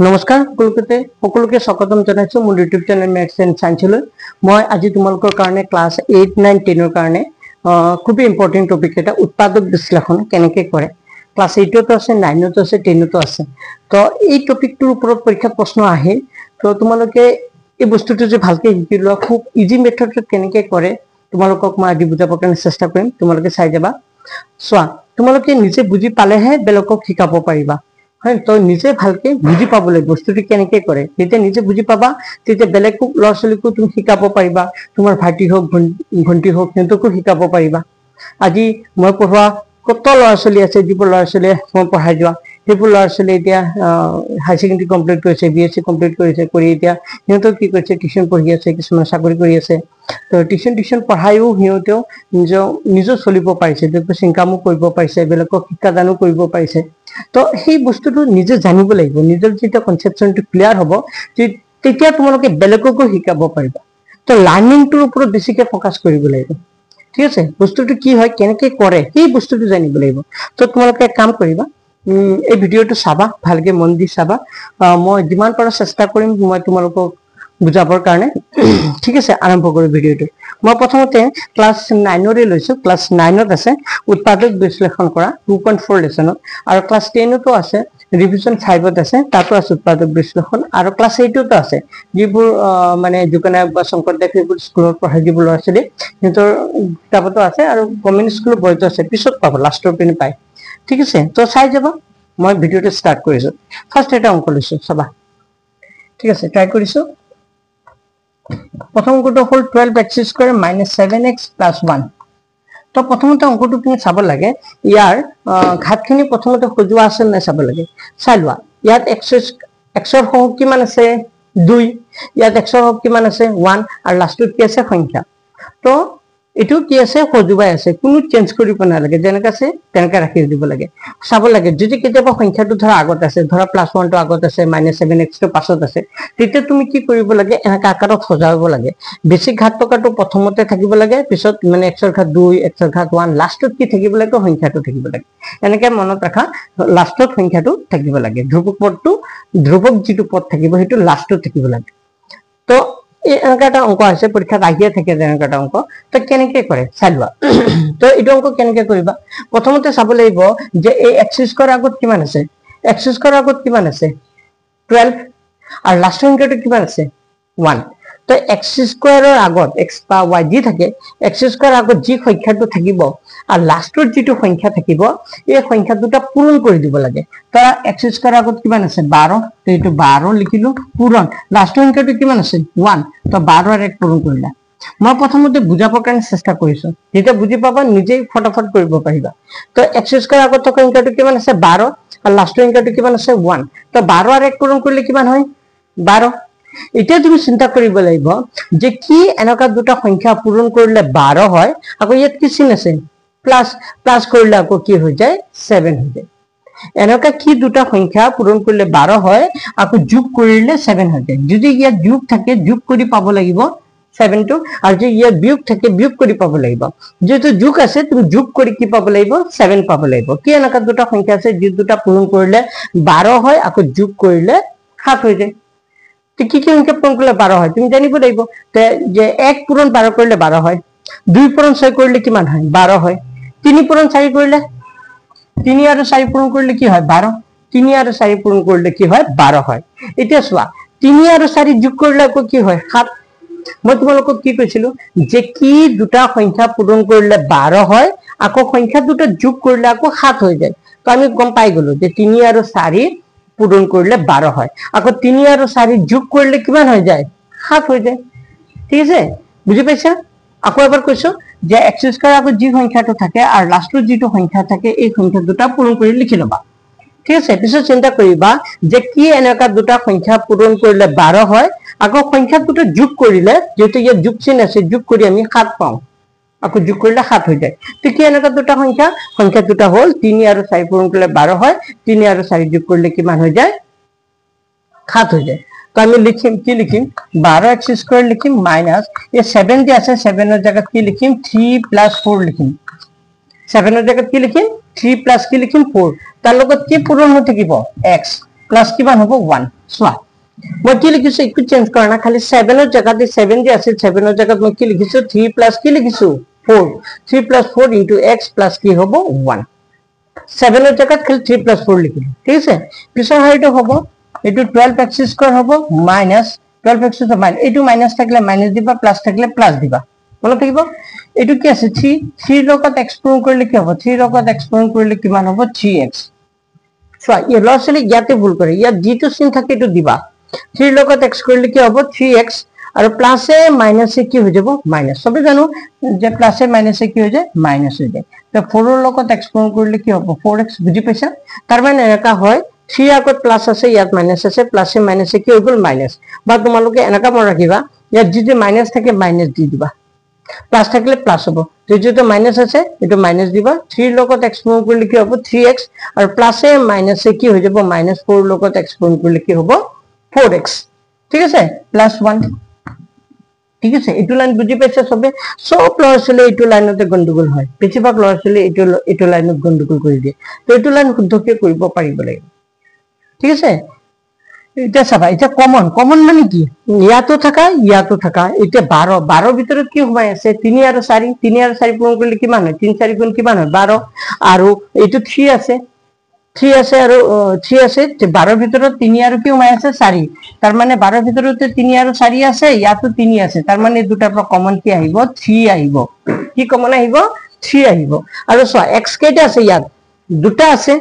নমস্কাৰ সকলোকে স্বাগতম জনাইছো মোৰ ইউটিউব চেনেল মেথছ এণ্ড সায়েন্সলৈ। মই আজি তোমালোকৰ কাৰণে ক্লাছ 8, 9, 10 কাৰণে খুব ইম্পৰ্টেণ্ট টপিক এটা উৎপাদক বিশ্লেষণ কেনেকৈ কৰে। ক্লাছ 8তো আছে, 9তো আছে, 10তো আছে। তো এই টপিকটোৰ ওপৰত পৰীক্ষাত প্ৰশ্ন আহে। তো তোমালোকে এই বস্তুটো যে ভালকৈ শিকি লোৱা, খুব ইজি মেথডত কেনেকৈ কৰে তোমালোকক মই আজি বুজাবৰ কাৰণে চেষ্টা কৰিম। তোমালোকে চাই যাবা। চোৱা, তোমালোকে নিজে বুজি পালেহে বেলেগক শিকাব পাৰিবা। হয়, তো নিজে ভালকে বুজি পাব লাগিব বস্তুটো কেনেকৈ কৰে। যেতিয়া নিজে বুজি পাবা তেতিয়া বেলেগ ল'ৰা ছোৱালীকো তুমি শিকাব পাৰিবা। তোমাৰ ভাইটি হওক ভণ্টি হওক সিহঁতকো শিকাব পাৰিবা। আজি মই পঢ়োৱা কত ল'ৰা ছোৱালী আছে, যিবোৰ ল'ৰা ছোৱালীয়ে মই পঢ়াই যোৱা সেইবোৰ ল'ৰা ছোৱালী এতিয়া হায়াৰ ছেকেণ্ডেৰী কমপ্লিট কৰিছে, BSc কমপ্লিট কৰিছে, কৰি এতিয়া সিহঁতেও কি কৰিছে, টিউশ্যন পঢ়ি আছে, কিছুমান চাকৰি কৰি আছে। তো টিউশ্যন পঢ়াইও সিহঁতেও নিজৰ চলিব পাৰিছে, ইনকামো কৰিব পাৰিছে, বেলেগক শিক্ষাদানো কৰিব পাৰিছে। তো সেই বস্তুটো নিজে জানিব লাগিব। নিজৰ যেতিয়া কনচেপশ্যনটো ক্লিয়াৰ হ'ব তেতিয়া তোমালোকে বেলেগকো শিকাব পাৰিবা। তো লাৰ্ণিংটোৰ ওপৰত বেছিকৈ ফ'কাছ কৰিব লাগিব। ঠিক আছে, বস্তুটো কি হয়, কেনেকৈ কৰে সেই বস্তুটো জানিব লাগিব। তো তোমালোকে কাম কৰিবা, এই ভিডিঅ'টো চাবা, ভালকৈ মন দি চাবা। মই যিমান পাৰো চেষ্টা কৰিম মই তোমালোকক বুজাবৰ কাৰণে। ঠিক আছে, আৰম্ভ কৰোঁ ভিডিঅ'টো। মই প্ৰথমতে ক্লাছ 9ৰে লৈছোঁ। ক্লাছ 9ত আছে উৎপাদক বিশ্লেষণ কৰা 2.4 লেচনত, আৰু ক্লাছ 10তো আছে, ৰিভিজন 5ত আছে, তাতো আছে উৎপাদক বিশ্লেষণ, আৰু ক্লাছ 8তো আছে। যিবোৰ মানে যোগনায়ক বা শংকৰদেৱ সেইবোৰ স্কুলত পঢ়াই যিবোৰ ল'ৰা ছোৱালী সিহঁতৰ কিতাপতো আছে, আৰু গভৰ্ণমেণ্ট স্কুলৰ বইতো আছে, পিছত পাব, লাষ্টৰ পিনে পায়। ঠিক আছে, তো চাই যাবা। মই ভিডিঅ'টো ষ্টাৰ্ট কৰিছোঁ। ফাৰ্ষ্ট এটা অংক লৈছোঁ, চাবা। ঠিক আছে, ট্ৰাই কৰিছোঁ। প্ৰথম অংকটো হ'ল 12x² - 7x + 1। তো প্ৰথমতে অংকটো তুমি চাব লাগে, ইয়াৰ ঘাতখিনি প্ৰথমতে সজোৱা আছে নাই চাব লাগে। চাই লোৱা, ইয়াত xৰ সহগ কিমান আছে 2, ইয়াত xৰ সহগ কিমান আছে 1, আৰু লাষ্টত কি আছে সংখ্যা। তো এইটো কি আছে, সজুৱাই আছে, কোনো চেঞ্জ কৰিব নালাগে, যেনেকৈ আছে তেনেকৈ ৰাখি দিব লাগে। চাব লাগে যদি কেতিয়াবা সংখ্যাটো ধৰা আগত আছে, ধৰা +1টো আগত আছে, -7xটো পাছত আছে, তেতিয়া তুমি কি কৰিব লাগে, এনেকৈ আকাৰত সজাব লাগে। বেছিক ঘাত টকাটো প্ৰথমতে থাকিব লাগে, পিছত মানে xৰ ঘাত 2, xৰ ঘাত 1, লাষ্টত কি থাকিব লাগে, সংখ্যাটো থাকিব লাগে। এনেকৈ মনত ৰাখা, লাষ্টত সংখ্যাটো থাকিব লাগে। ধ্ৰুৱক যিটো পদ থাকিব সেইটো লাষ্টত থাকিব লাগে। তো এনেকুৱা এটা অংক আছে, পৰীক্ষাত আহিয়ে থাকে তেনেকুৱা এটা অংক। তো কেনেকৈ কৰে চাই লোৱা। তো এইটো অংক কেনেকৈ কৰিবা, প্ৰথমতে চাব লাগিব যে এই x² আগত কিমান আছে, x² আগত কিমান আছে 12, আৰু লাষ্টৰ সংখ্যাটো কিমান আছে 1। তো x² আগত x বা y যি থাকে, x² আগত যি সংখ্যাটো থাকিব আৰু লাষ্টৰ যিটো সংখ্যা থাকিব, এই সংখ্যা দুটা পূৰণ কৰি দিব লাগে। তো x² আগত কিমান আছে 12, তো এইটো 12 লিখিলো, পূৰণ লাষ্টৰ সংখ্যাটো কিমান আছে 1, তো 12 আৰু 1 পূৰণ কৰিলা। মই প্ৰথমতে বুজাবৰ কাৰণে চেষ্টা কৰিছোঁ, যেতিয়া বুজি পাবা নিজেই ফটাফট কৰিব পাৰিবা। তো x² আগত থকা সংখ্যাটো কিমান আছে 12, আৰু লাষ্টৰ সংখ্যাটো কিমান আছে 1, তো 12 আৰু 1 পূৰণ কৰিলে কিমান হয় 12। এতিয়া তুমি চিন্তা কৰিব লাগিব যে কি এনেকুৱা দুটা সংখ্যা পূৰণ কৰিলে 12 হয়, আকৌ ইয়াত কি চিন আছে প্লাছ কৰিলে আকৌ কি হৈ যায় 7 হৈ যায়। এনেকুৱা কি দুটা সংখ্যা পূৰণ কৰিলে 12 হয়, আকৌ যোগ কৰিলে 7 হৈ যায়। যদি ইয়াত যোগ থাকে যোগ কৰি পাব লাগিব 7টো, আৰু যদি ইয়াত বিয়োগ থাকে বিয়োগ কৰি পাব লাগিব। যেহেতু যোগ আছে তুমি যোগ কৰি কি পাব লাগিব 7 পাব লাগিব। কি এনেকুৱা দুটা সংখ্যা আছে যি দুটা পূৰণ কৰিলে 12 হয়, আকৌ যোগ কৰিলে 7 হৈ যায়। কি সংখ্যা পূৰণ কৰিলে 12 হয় তুমি জানিব লাগিব, যে 1 পূৰণ 12 কৰিলে 12 হয়, 2 পূৰণ 6 কৰিলে কিমান হয় 12 হয়, 3 পূৰণ 4 কৰিলে 3 আৰু 4 পূৰণ কৰিলে কি হয় 12, 3 আৰু 4 পূৰণ কৰিলে কি হয় 12 হয়। এতিয়া চোৱা, 3 আৰু 4 যোগ কৰিলে আকৌ কি হয় 7। মই তোমালোকক কি কৈছিলো, যে কি দুটা সংখ্যা পূৰণ কৰিলে 12 হয়, আকৌ সংখ্যা দুটা যোগ কৰিলে আকৌ 7 হৈ যায়। তো আমি গম পাই গলো যে 3 আৰু 4 পূৰণ কৰিলে 12 হয়, আকৌ 3 আৰু 4 যোগ কৰিলে কিমান হৈ যায় 7 হৈ যায়। ঠিক আছে, বুজি পাইছা? আকৌ এবাৰ কৈছো যে x² আগত যি সংখ্যাটো থাকে আৰু লাষ্টত যিটো সংখ্যা থাকে, এই সংখ্যা দুটা পূৰণ কৰি লিখি ল'বা। ঠিক আছে, পিছত চিন্তা কৰিবা যে কি এনেকুৱা দুটা সংখ্যা পূৰণ কৰিলে 12 হয়, আকৌ সংখ্যা দুটা যোগ কৰিলে, যেহেতু ইয়াত যোগ চিন আছে, যোগ কৰি আমি 7 পাওঁ, আকৌ যোগ কৰিলে 7 হৈ যায়। তো কি এনেকুৱা দুটা সংখ্যা দুটা হ'ল 3 আৰু 4 পূৰণ কৰিলে 12 হয়, 3 আৰু 4 যোগ কৰিলে কিমান হৈ যায় 7 হৈ যায়। তো আমি লিখিম, কি লিখিম 12x² লিখিম, মাইনাস এই 7 যে আছে 7ৰ জায়গাত কি লিখিম 3 + 4 লিখিম। 7ৰ জায়গাত কি লিখিম 3 + কি লিখিম 4, তাৰ লগত কি পূৰণ হৈ থাকিব x, প্লাস কিমান হ'ব 1 সোয়া মই কি লিখিছো একো চেঞ্জ কৰা না খালি 7 এর জায়গাতে 7 যে আছে 7 এর জায়গাত মই কি লিখিছো 3 প্লাস কি লিখিছো 4 3 প্লাস 4 ইনটু x প্লাস কি হ'ব 1 7 এর জায়গাত খালি 3 প্লাস 4 লিখিলো ঠিক আছে পিছৰ হাইটো হ'ব এটো 12x স্কয়ার হ'ব মাইনাস 12x তো মাইনাস এটো মাইনাস থাকলে মাইনাস দিবা প্লাস থাকলে প্লাস দিবা মনত থাকিব এটো কি আছে 3 লগত x পূৰণ কৰিলে কি হ'ব 3 লগত x পূৰণ কৰিলে কিমান হ'ব 3x সোয়া এই লসলি ইয়াতে ভুল কৰে ইয়াত যেটো চিন থাকে এটো দিবা 3 লগত x কৰিলে কি হ'ব 3x আৰু প্লাসে মাইনাসে কি হৈ যাব মাইনাস সবে জানো যে প্লাসে মাইনাসে কি হৈ যায় মাইনাস হৈ যায় তো 4 এর লগত x পূৰণ কৰিলে কি হ'ব 4x বুজি পাইছা তাৰ মানে এনেকা হয় 3 আগত প্লাস আছে ইয়াত মাইনাস আছে প্লাসে মাইনাসে কি হৈ গল মাইনাস বা তোমালোকে এনেকা মন ৰাখিবা ইয়াত যদি মাইনাস থাকে মাইনাস দি দিবা প্লাস থাকলে প্লাস হ'ব তো যেটো মাইনাস আছে এটো মাইনাস দিবা 3 লগত x পূৰণ কৰিলে কি হ'ব 3x আৰু প্লাসে মাইনাসে কি হৈ যাব -4 লগত x পূৰণ কৰিলে কি হ'ব 4x ঠিক আছে +1 ঠিক আছে এটো লাইন বুজি পাইছা সবে সব লছলে এটো লাইনতে গন্ডগোল হয় বেছিভাগ লছলে এটো লাইনত গন্ডগোল কৰি দিয়ে তো এটো লাইন শুদ্ধকে কৰিব পাৰিব লাগে ঠিক আছে এটা চাবা এটা কমন মানে কি ইয়াতো থাকা এটা 12 ভিতৰত কি সোমাই আছে 3 আৰু 4 পূৰণ কৰিলে কিমান হয় 3 4 গুণ কিমান হয় 12 আৰু এটো 3 আছে আৰু 3 আছে 12 ভিতৰত 3 আৰু কি সোমাই আছে 4 তাৰ মানে 12 ভিতৰতে 3 আৰু 4 আছে ইয়াতো 3 আছে তাৰ মানে দুটা পৰা কমন কি আহিব 3 আহিব কি কমন আহিব 3 আহিব আৰু চোৱা x কেইটা আছে ইয়াত দুটা আছে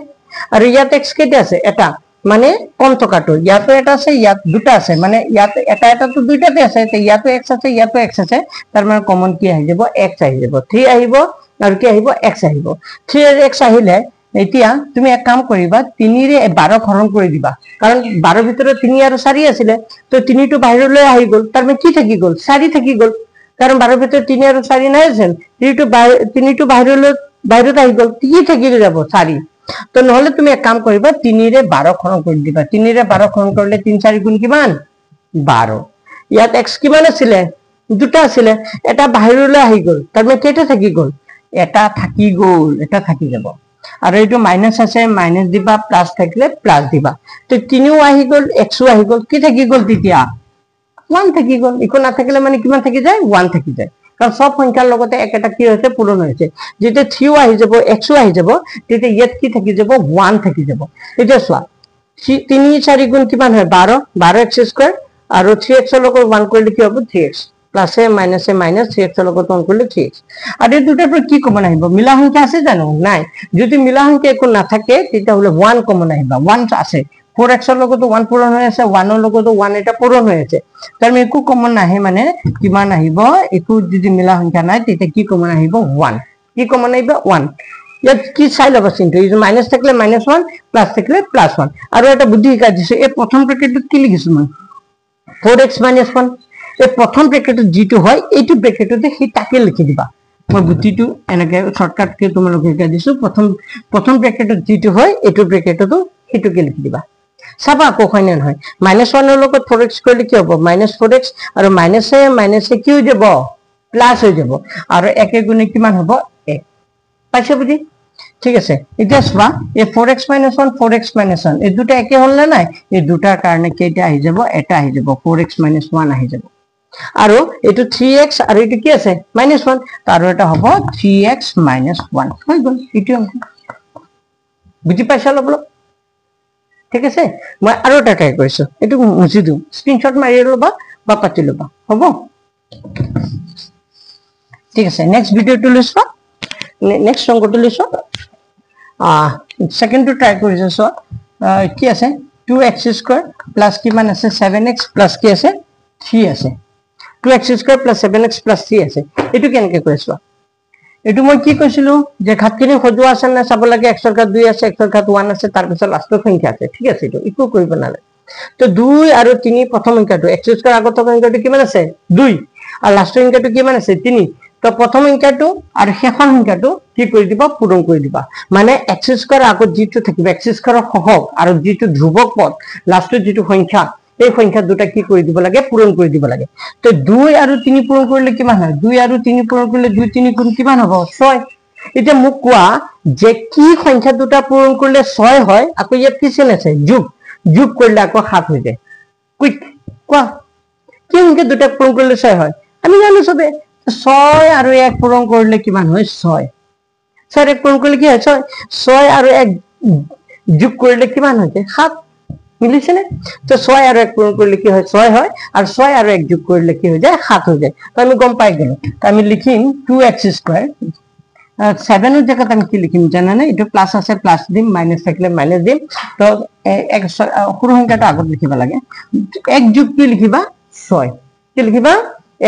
আৰু ইয়াত x কেইটা আছে এটা মানে কম টকাটো ইয়াতো এটা আছে ইয়াত দুটা আছে মানে ইয়াত এটা তো দুইটাতে আছে তে ইয়াতো x আছে ইয়াতো x আছে তাৰ মানে কমন কি আহি যাব x আহি যাব 3 আহিব আৰু কি আহিব x আহিব 3 আৰু x আহিলে এতিয়া তুমি এক কাম কৰিবা 3 ৰে 12 হৰণ কৰি দিবা কাৰণ 12 ভিতৰত 3 আৰু 4 আছিল তো 3 টো বাহিৰলৈ আহি গল তাৰ মানে কি থাকি গল 4 থাকি গল কাৰণ 12 ভিতৰত 3 আৰু 4 নাই আছিল 3 টো বাহিৰত আহি গল কি থাকি যাব 4 তো নহলে তুমি এক কাম কৰিবা 3 ৰে 12 হৰণ কৰি দিবা 3 ৰে 12 হৰণ কৰিলে 3 4 গুণ কিমান 12 ইয়াত x কিমান আছিল দুটা আছিল এটা বাহিৰলৈ আহি গল তাৰ মানে কেটা থাকি গল এটা থাকি যাব আৰু এটো মাইনাস আছে মাইনাস দিবা প্লাস থাকিলে প্লাস দিবা তো 3ও আহি গল x ও আহি গল কি থাকি গল তেতিয়া 1 থাকি গল ইকো না থাকিলে মানে কিমান থাকি যায় 1 থাকি যায় কাৰণ সব সংখ্যাৰ লগতে একটা কি হৈছে পূৰণ হৈছে যেতে 3 ও আহি যাব x ও আহি যাব তেতে ইয়াত কি থাকি যাব 1 থাকি যাব এটা চোৱা 3 4 গুণ কিমান হয় 12x স্কয়াৰ আৰু 3x ৰ লগত 1 কৰিলে কি হ'ব 3x প্লাসে মাইনাসে মাইনাস 3x ৰ লগত 1 কৰিলে 3x আৰু এই দুটাৰ পৰা কি কমন আহিব মিলা সংখ্যা আছে জানো নাই যদি মিলা সংখ্যা একো না থাকে তেতিয়া হলে 1 কমন আহিবা 1 আছে 4x ৰ লগত 1 পূৰণ হৈ আছে 1 ৰ লগত 1 এটা পূৰণ হৈ আছে তাৰ মানে একো কমন নাহে মানে কিমান আহিব একো যদি মিলা সংখ্যা নাই তেতিয়া কি কমন আহিব 1 কি কমন আহিব 1 ইয়াত কি চাই লবা চিনটো এই মাইনাস থাকলে -1 প্লাস থাকলে +1 আৰু এটা বুদ্ধি শিকাই দিছো এই প্ৰথম ব্ৰেকেটত কি লিখিছো মই 4x - 1 এই প্ৰথম ব্ৰেকেটত যেটো হয় এইটো ব্ৰেকেটতে হি তাকে লিখি দিবা মই বুদ্ধিটো এনেকে শৰ্টকাট কে তোমালোকে শিকাই দিছো প্ৰথম ব্ৰেকেটত যেটো হয় এইটো ব্ৰেকেটতো হিটোকে লিখি দিবা সাবা কো হয় না নহয় -1 ৰ লগত 4x কৰিলে কি হ'ব -4x আৰু মাইনাসে কি হৈ যাব প্লাস হৈ যাব আৰু একে গুণে কিমান হ'ব 1 পাইছে বুজি ঠিক আছে এতিয়া চোৱা এই 4x - 1 4x - 1 এই দুটা একে হল না নাই এই দুটাৰ কাৰণে কেইটা আহি যাব এটা আহি যাব 4x - 1 আহি যাব আৰু এটো 3x আৰু এটো কি আছে -1 আৰু এটা হ'ব 3x - 1 হৈ গল এটো বুজি পাইছা লব ঠিক আছে মই আৰু এটা ট্ৰাই কৰিছো এটো মুছি দিও স্ক্ৰিনশট মাৰি লবা বা পাতি লবা হ'ব ঠিক আছে নেক্সট ভিডিওটো লৈছো নেক্সট অংকটো লৈছো সেকেন্ড টু ট্রাই কৰিছো সো কি আছে 2x² প্লাস কিমান আছে 7x প্লাস কি আছে 3 আছে 2x² plus 7x plus 3 আছে এটো কেনেকৈ কৰিছো এটো মই কি কৈছিলো যে ঘাতখিনি খজুৱা আছে না চাব লাগে x ৰ ঘাত 2 আছে x ৰ ঘাত 1 আছে তাৰ পিছত লাষ্টৰ সংখ্যা আছে ঠিক আছে এটো ইকো কৰিব নালাগে তো 2 আৰু 3 প্ৰথম সংখ্যাটো x² আগত সংখ্যাটো কিমান আছে 2 আৰু লাষ্টৰ সংখ্যাটো কিমান আছে 3 তো প্ৰথম সংখ্যাটো আৰু শেষৰ সংখ্যাটো কি কৰি দিবা পূৰণ কৰি দিবা মানে x² আগত যেটো থাকিব x² সহগ আৰু যেটো ধ্ৰুবক পদ লাষ্টৰ যেটো সংখ্যা এই সংখ্যা দুটা কি কৰি দিব লাগে পূৰণ কৰি দিব লাগে তো 2 আৰু 3 পূৰণ কৰিলে কিমান হয় 2 আৰু 3 পূৰণ কৰিলে 2 3 গুণ কিমান হ'ব 6 এতিয়া মোক কোৱা যে কি সংখ্যা দুটা পূৰণ কৰিলে 6 হয় আকৌ ইয়াত কি চিন আছে যোগ যোগ কৰিলে আকৌ 7 হৈ যায় কুইক কোৱা কি এনেকে দুটা পূৰণ কৰিলে 6 হয় আমি জানো সবে 6 আৰু 1 পূৰণ কৰিলে কিমান হয় 6 6 1 পূৰণ কৰিলে কি হয় 6 আৰু 1 যোগ কৰিলে কিমান হয় 7 মিলিছে নে তো 6 আৰু 1 পূৰণ কৰিলে কি হয় 6 হয় আৰু 6 আৰু 1 যোগ কৰিলে কি হৈ যায় 7 হৈ যায় তো আমি গম পাই গলো তো আমি লিখিম 2x² 7 এর জায়গাতে আমি কি লিখিম জানা না এটা প্লাস আছে প্লাস দিম মাইনাস থাকলে মাইনাস দিম তো এক সরু সংখ্যাটা আগত লিখিব লাগে 1 যোগ কি লিখিবা 6 কি লিখিবা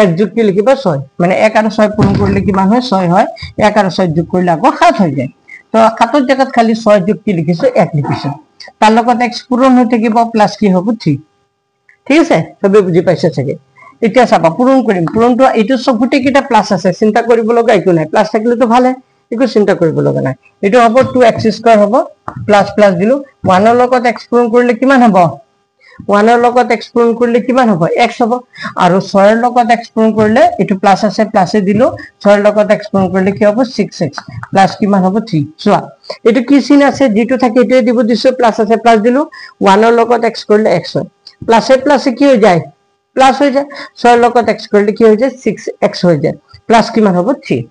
1 যোগ কি লিখিবা 6 মানে 1 আর 6 পূরণ করলে কিমান হয় 6 হয় 1 আর 6 যোগ করলে আকৌ 7 হৈ যায় তো 7 এর জায়গাত খালি 6 যোগ কি লিখিছো 1 লিখিছো তার লগত x পূরণ হৈ থাকিব প্লাস কি হ'ব 3 ঠিক আছে সবে বুঝি পাইছে চাগে এতিয়া চাবা পূরণ কৰিম পূৰণটো এইটো সবগুটি কিটা প্লাস আছে চিন্তা কৰিব লগা একো নাই প্লাস থাকিলে তো ভালে একো চিন্তা কৰিব লগা নাই এইটো হ'ব 2x² হ'ব প্লাস প্লাস দিলো 1 এর লগত x পূরণ কৰিলে কিমান হ'ব 1 এৰ লগত x পূৰণ কৰিলে কিমান হ'ব x হ'ব আৰু 6 এৰ লগত x পূৰণ কৰিলে এইটো প্লাস আছে প্লাসে দিলো 6 এৰ লগত x পূৰণ কৰিলে কি হ'ব 6x প্লাস কিমান হ'ব 3 চোৱা এইটো কি চিন আছে যেটো থাকে এটোই দিব দিছো প্লাস আছে প্লাস দিলো 1 এর লগত x কৰিলে x হয় প্লাসে প্লাসে কি হৈ যায় প্লাস হৈ যায় 6 এর লগত x কৰিলে কি হৈ যায় 6x হৈ যায় প্লাস কিমান হ'ব 3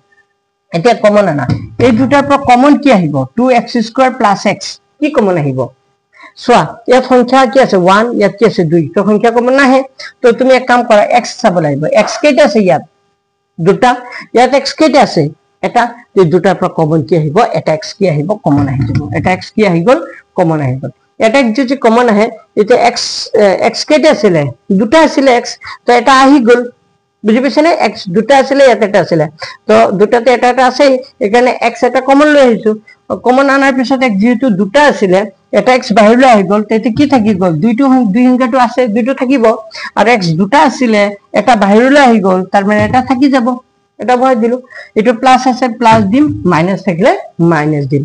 এতিয়া কমন আনা এই দুটাৰ পৰা কমন কি আহিব 2x² + x কি কমন আহিব সোয়া ইয়াত সংখ্যা কি আছে 1 ইয়াত কি আছে 2 তো সংখ্যা কমন নাহে তো তুমি এক কাম কৰা x চাব লাগিব x কেইটা আছে ইয়াত দুটা ইয়াত x কেইটা আছে এটা এই দুটাৰ পৰা কমন কি আহিব এটা x কি আহিব কমন আহি যাব এটা x কি আহি গল কমন আহি গল এটা x যদি কমন আহে এটা x কেইটা আছিল দুটা আছিল x তো এটা আহি গল বুঝি পাইছে না x দুটা আছিল ইয়াত এটা আছিল তো দুটাতে এটা এটা আছে এখানে x এটা কমন লৈ আহিছো কমন আনাৰ পিছত x যেহেতু দুটা আছিল এটা x বাহিৰলৈ আহি গল তেতে কি থাকি গল দুইটো দুই সংখ্যাটো আছে দুইটো থাকিব আৰু x দুটা আছিল এটা বাহিৰলৈ আহি গল তাৰ মানে এটা থাকি যাব এটা বহাই দিলো এটো প্লাস আছে প্লাস দিম মাইনাস থাকলে মাইনাস দিম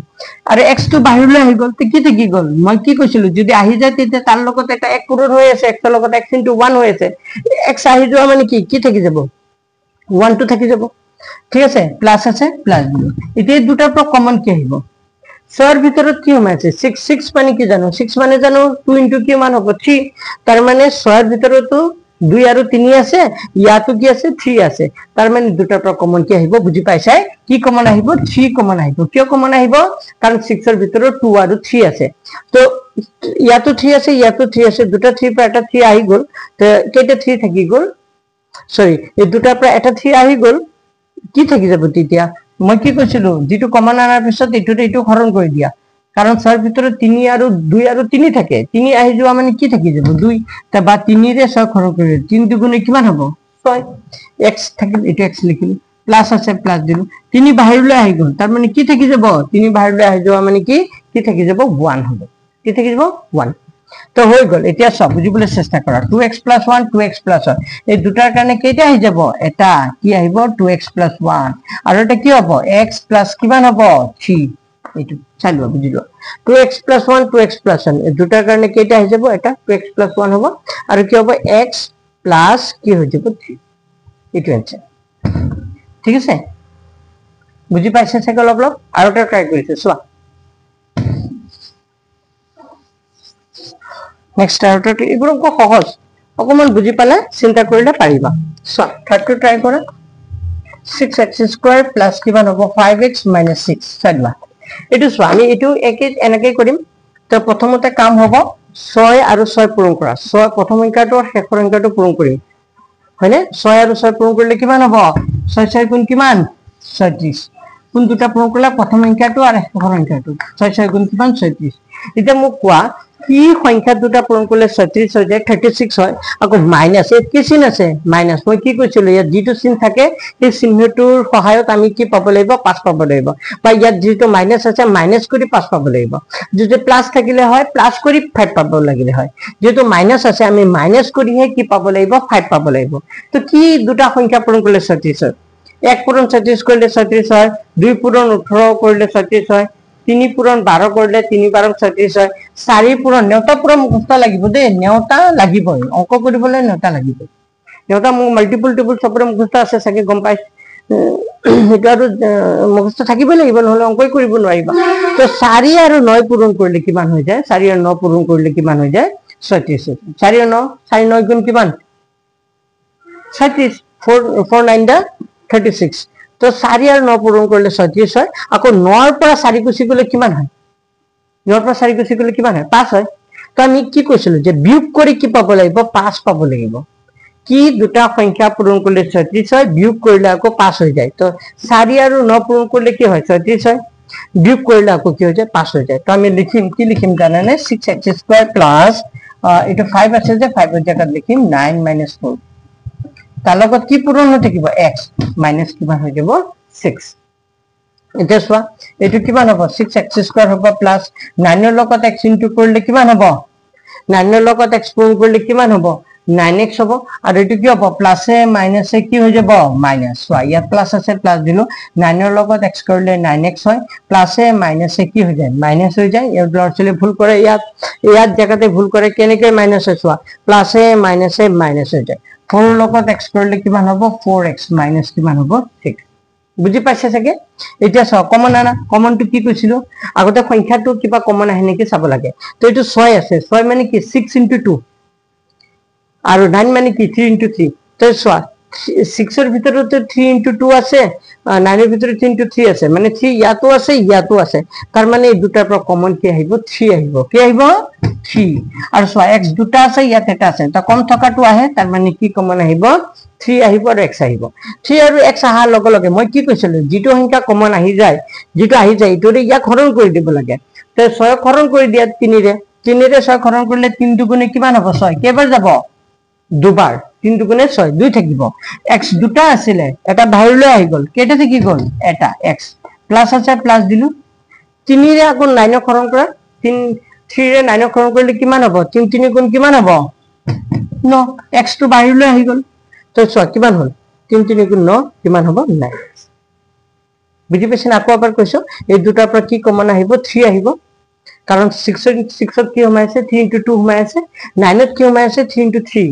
আৰু x টো বাহিৰলৈ আহি গল তে কি থাকি গল মই কি কৈছিলো যদি আহি যায় তে তাৰ লগত এটা 1 পূৰণ হৈ আছে x ৰ লগত x * 1 হৈ আছে x আহি যোৱা মানে কি থাকি যাব 1 টো থাকি যাব ঠিক আছে প্লাস আছে প্লাস দিলো এতিয়া দুটাৰ পৰা কমন কি আহিব 6 এৰ ভিতৰত কি আছে 6 মানে কি জানো 6 মানে জানো 2 * কি মান হ'ব 3 তাৰ মানে 6 এৰ ভিতৰতো 2 আৰু 3 আছে ইয়াতো কি আছে 3 আছে তাৰ মানে দুটাৰ পৰা কমন কি আহিব বুজি পাইছাই কি কমন আহিব 3 কমন আহিব কিয় কমন আহিব কাৰণ 6 এৰ ভিতৰত 2 আৰু 3 আছে তো ইয়াতো 3 আছে ইয়াতো 3 আছে দুটা 3 পৰা এটা 3 আহি গল তো কেইটা 3 থাকি গল সৰি এই দুটাৰ পৰা এটা 3 আহি গল কি থাকি যাব তেতিয়া মই কি কৈছিলো যেটো কমন আনাৰ পিছত এটো হৰণ কৰি দিয়া কাৰণ 6 এৰ ভিতৰত 3 আৰু 2 আৰু 3 থাকে 3 আহি যোৱা মানে কি থাকি যাব 2 তা বা 3 ৰে 6 হৰণ কৰি 3 দুগুণে কিমান হ'ব 6 x থাকিল এটো x লিখিলো প্লাস আছে প্লাস দিলো 3 বাহিৰলৈ আহি গল তাৰ মানে কি থাকি যাব 3 বাহিৰলৈ আহি যোৱা মানে কি থাকি যাব 1 হ'ব কি থাকি যাব 1 তো হৈ গল এতিয়া সব বুজিবলৈ চেষ্টা কৰা 2x + 1 2x + 1 এই দুটাৰ কাৰণে কেইটা আহি যাব এটা কি আহিব 2x + 1 আৰু এটা কি হ'ব x + কিমান হ'ব 3 এইটো চালুৱা বুজিলো 2x + 1 2x + 1 এই দুটাৰ কাৰণে কেইটা আহি যাব এটা 2x + 1 হ'ব আৰু কি হ'ব x + কি হৈ যাব 3 এইটো আছে ঠিক আছে বুজি পাইছে চাগে অলপ আৰু এটা ট্ৰাই কৰিছে চোৱা নেক্সট আউটটো এগুলো সহজ অকমান বুঝি পালে চিন্তা কৰিলে পাৰিবা সো থাৰ্ডটো ট্ৰাই কৰা 6x² প্লাস কিমান হ'ব 5x - 6 চাইবা এটো সো আমি এটো এনেকৈ কৰিম তো প্ৰথমতে কাম হ'ব 6 আৰু 6 পূৰণ কৰা 6 প্ৰথম সংখ্যাটো আৰু শেষৰ সংখ্যাটো পূৰণ কৰিম হয়নে 6 আৰু 6 পূৰণ কৰিলে কিমান হ'ব 6 6 গুণ কিমান 36 কোন দুটা পূৰণ কৰিলে প্ৰথম সংখ্যাটো আৰু শেষৰ সংখ্যাটো 6 6 গুণ কিমান 36 এতিয়া মোক কোৱা কি সংখ্যা দুটা পূৰণ কৰিলে 36 হৈ যায় 36 হয় আকৌ মাইনাস এত কি চিন আছে মাইনাস মই কি কৈছিলো ইয়াত যেটো চিন থাকে এই চিহ্নটোৰ সহায়ত আমি কি পাব লাগিব 5 পাব লাগিব বা ইয়াত যেটো মাইনাস আছে মাইনাস কৰি 5 পাব লাগিব যদি প্লাস থাকিলে হয় প্লাস কৰি 5 পাব লাগিলে হয় যেটো মাইনাস আছে আমি মাইনাস কৰিহে কি পাব লাগিব 5 পাব লাগিব তো কি দুটা সংখ্যা পূৰণ কৰিলে 36 হয় 1 পূৰণ 36 কৰিলে 36 হয় 2 পূৰণ 18 কৰিলে 36 হয় 3 পূৰণ 12 কৰিলে 3 12 36 হয় 4 পূৰণ নেউতা পুৰা মুখস্থ লাগিব দে নেউতা লাগিবই অঙ্ক কৰিবলৈ নেউতা লাগিব নেউতা মাল্টিপল টেবল সবৰে মুখস্থ আছে চাগে গম পাই সেইটো আৰু মুখস্থ থাকিবই লাগিব, নহলে অংকই কৰিব নোৱাৰিবা। তো 4 আৰু 9 পূৰণ কৰিলে কিমান হৈ যায়? 4 আৰু 9 পূৰণ কৰিলে কিমান হৈ যায়? 36। 4 আৰু 9, 4 9 গুণ কিমান? 36। 4 9 দা 36। তো 4 আৰু 9 পূৰণ কৰিলে 36 হয়। আকৌ 9 ৰ পৰা 4 গুচি গলে কিমান হয়? 9 ৰ পৰা 4 গুচি গলে কিমান হয়? 5 হয়। তো আমি কি কৈছিলো যে বিয়োগ কৰি কি পাব লাগিব? 5 পাব লাগিব। কি দুটা সংখ্যা পূৰণ কৰিলে 36 হয়, বিয়োগ কৰিলে আকৌ 5 হৈ যায়। তো 4 আৰু 9 পূৰণ কৰিলে কি হয়? 36 হয়। বিয়োগ কৰিলে আকৌ কি হৈ যায়? 5 হৈ যায়। তো আমি লিখিম, কি লিখিম জানানে? 6x² প্লাস এটা 5 আছে যে 5 এর জায়গাত লিখিম 9 - 4। তার লগত কি পূরণ হৈ থাকিব? x মাইনাস কিমান হৈ যাব? 6। এতিয়া চোৱা এটো কিমান হ'ব? 6x² হ'ব প্লাস 9 ৰ লগত x ইনটু কৰিলে কিমান হ'ব? 9 ৰ লগত x পূৰণ কৰিলে কিমান হ'ব? 9x হ'ব। আৰু এটো কি হ'ব? প্লাসে মাইনাসে কি হৈ যাব? মাইনাস। চোৱা ইয়াত প্লাস আছে, প্লাস দিলো। 9 ৰ লগত x কৰিলে 9x হয়, প্লাসে মাইনাসে কি হৈ যায়? মাইনাস হৈ যায়। ইয়াত লৰচলে ভুল কৰে, ইয়াত জায়গাতে ভুল কৰে। কেনেকৈ মাইনাস হয় চোৱা, প্লাসে মাইনাসে মাইনাস হৈ যায়। 4 ৰ লগত x কৰিলে কিমান হ'ব? 4x মাইনাস কিমান হ'ব? 6। বুজি পাইছে চাগে? এতিয়া চাও কমন আনা। কমনটো কি কৈছিলো? আগতে সংখ্যাটো কিবা কমন আহে নেকি চাব লাগে। তো এটো 6 আছে। 6 মানে কি? 6 * 2। আৰু 9 মানে কি? 3 * 3। তো চোৱা 6 এর ভিতরতে 3 * 2 আছে, 9 এর ভিতরে 3 * 3 আছে, মানে 3 ইয়াতো আছে, ইয়াতো আছে। তার মানে এই দুটাৰ পৰা কমন কি আহিব? 3 আহিব। কি আহিব? 3। আৰু চোৱা x দুটা আছে, ইয়াত এটা আছে। তা কম থকাটো আহে, তার মানে কি কমন আহিব? 3 আহিব আৰু x আহিব। 3 আৰু x আহাৰ লগে লগে মই কি কৈছিলো? যেটো সংখ্যা কমন আহি যায়, যেটো আহি যায় ইটোৰে ইয়াক হৰণ কৰি দিব লাগে। তো 6 হৰণ কৰি দিয়া 3 ৰে। 3 ৰে 6 হৰণ কৰিলে 3 দুগুণে কিমান হ'ব? 6। কেইবাৰ যাব? দুবাৰ। 3 দুগুণে 6, 2 থাকিব। x দুটা আছিলে, এটা বাহিৰলৈ আহি গল। কেইটা থাকি গল? এটা x। প্লাস আছে, প্লাস দিলু। 3 ৰে আকৌ 9 হৰণ কৰা। 3 ৰে 9 হৰণ কৰিলে কিমান হ'ব? 3 3 গুণ কিমান হ'ব? 9। x টো বাহিৰলৈ আহি গল। তো চোৱা কিমান হল? 3 3 গুণ 9 কিমান হ'ব? 9। বুজি পাইছেন? আকৌ এবাৰ কৈছো, এই দুটাৰ পৰা কি কমন আহিব? 3 আহিব। কাৰণ 6 কি সোমাই আছে? 3 * 2 সোমাই আছে। 9 কি সোমাই আছে? 3 * 3।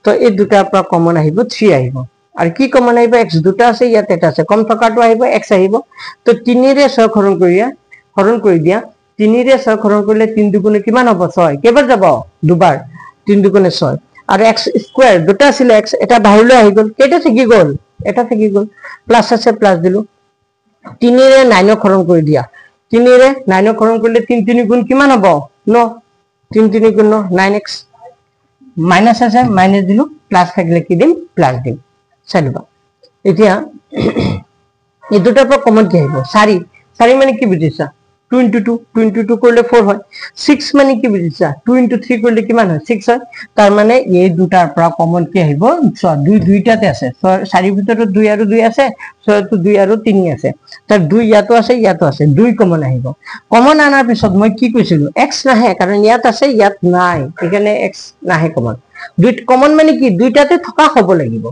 তো এই দুটাৰ পৰা কমন আহিব 3 আহিব। আৰু কি কমন আহিব? x দুটা আছে, ইয়াত এটা আছে। কম থকাটো আহিব, x আহিব। তো 3 ৰে 6 হৰণ কৰি দিয়া। 3 ৰে 6 হৰণ কৰিলে 3 দুগুণে কিমান হ'ব? 6। কেইবাৰ যাব? দুবাৰ। 3 দুগুণে 6। আৰু x স্কয়াৰ দুটা আছিল, x এটা বাহিৰলৈ আহি গল। কেইটা থাকি গল? এটা থাকি গল। প্লাস আছে, প্লাস দিলু। 3 ৰে 9 হৰণ কৰি দিয়া। 3 ৰে 9 হৰণ কৰিলে 3 3 গুণ কিমান হ'ব? 9। 3 3 গুণ 9 9x। মাইনাস আছে, মাইনাস দিলু। প্লাস থাকলে কি দিম? প্লাস দিম। চাইবা এতিয়া এই দুটাৰ পৰা কমন কি আহিব? 4। 4 মানে কি বুজিছা? 2 * 2। 2 * 2 করলে 4 হয়। 6 মানে কি বুঝিছা? 2 * 3 করলে কিমান হয়? 6 হয়। তার মানে এই দুটাৰ পৰা কমন কি আহিব? 2 দুইটাতে আছে। 4 ভিতৰত 2 আৰু 2 আছে, 6 তো 2 আৰু 3 আছে। তাৰ 2 ইয়াতো আছে, ইয়াতো আছে। 2 কমন আহিব। কমন আনাৰ পিছত মই কি কৈছিলো? x নাহে, কাৰণ ইয়াত আছে, ইয়াত নাই। এখানে x নাহে কমন। 2 কমন মানে কি? দুইটাতে থকা হ'ব লাগিব।